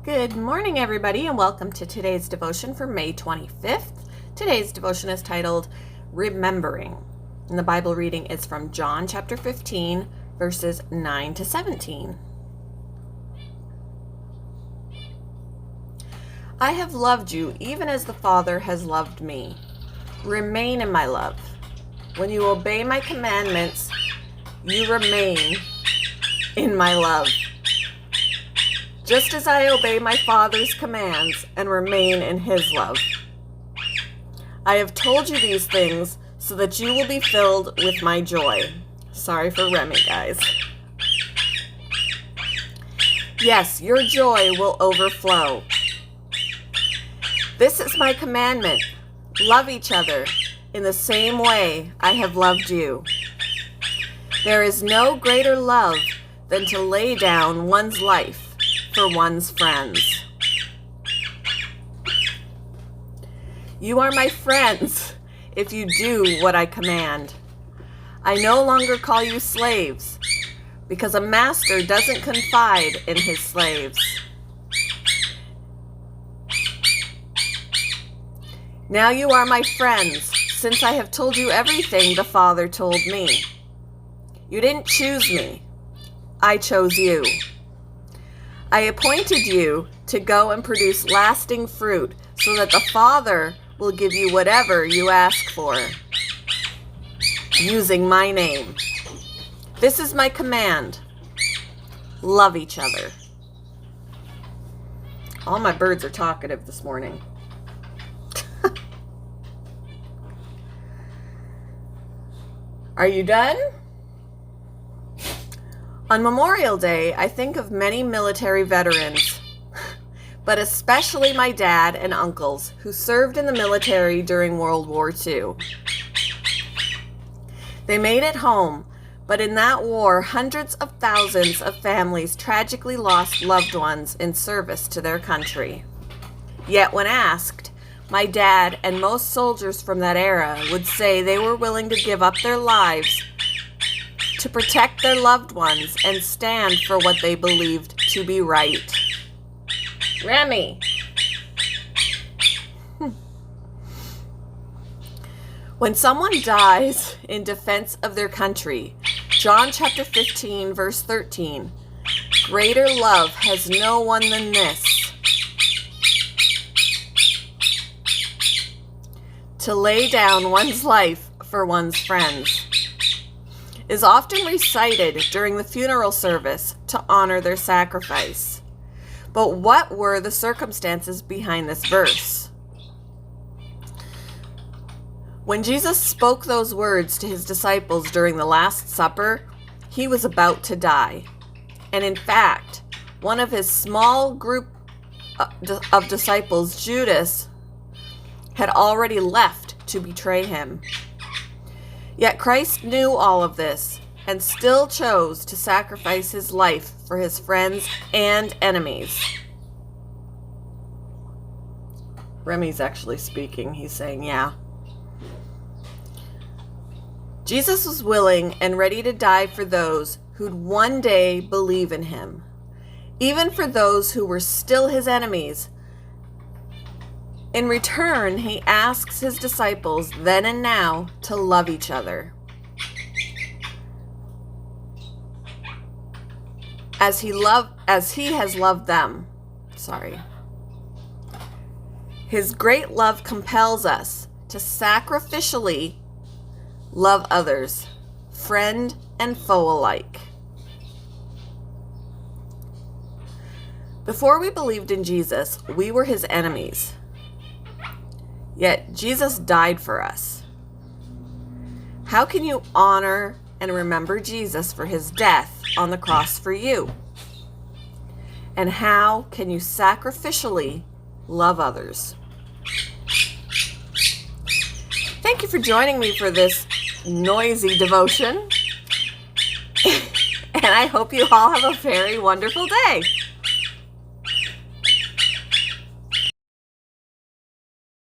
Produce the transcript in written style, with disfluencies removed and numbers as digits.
Good morning, everybody, and welcome to today's devotion for May 25th. Today's devotion is titled Remembering, and the Bible reading is from John chapter 15, verses 9 to 17. I have loved you even as the Father has loved me. Remain in my love. When you obey my commandments, you remain in my love. Just as I obey my Father's commands and remain in his love. I have told you these things so that you will be filled with my joy. Sorry for Remy, guys. Yes, your joy will overflow. This is my commandment. Love each other in the same way I have loved you. There is no greater love than to lay down one's life for one's friends. You are my friends if you do what I command. I no longer call you slaves, because a master doesn't confide in his slaves. Now you are my friends, since I have told you everything the Father told me. You didn't choose me, I chose you. I appointed you to go and produce lasting fruit so that the Father will give you whatever you ask for, using my name. This is my command. Love each other. All my birds are talkative this morning. Are you done? On Memorial Day, I think of many military veterans, but especially my dad and uncles who served in the military during World War II. They made it home, but in that war, hundreds of thousands of families tragically lost loved ones in service to their country. Yet when asked, my dad and most soldiers from that era would say they were willing to give up their lives to protect their loved ones and stand for what they believed to be right. Remy. When someone dies in defense of their country, John chapter 15, verse 13, greater love has no one than this, to lay down one's life for one's friends, is often recited during the funeral service to honor their sacrifice. But what were the circumstances behind this verse? When Jesus spoke those words to his disciples during the Last Supper, he was about to die. And in fact, one of his small group of disciples, Judas, had already left to betray him. Yet Christ knew all of this and still chose to sacrifice his life for his friends and enemies. Remy's actually speaking. He's saying, yeah. Jesus was willing and ready to die for those who'd one day believe in him, even for those who were still his enemies. In return, he asks his disciples then and now to love each other. As he has loved them. His great love compels us to sacrificially love others, friend and foe alike. Before we believed in Jesus, we were his enemies. Yet Jesus died for us. How can you honor and remember Jesus for his death on the cross for you? And how can you sacrificially love others? Thank you for joining me for this noisy devotion. And I hope you all have a very wonderful day.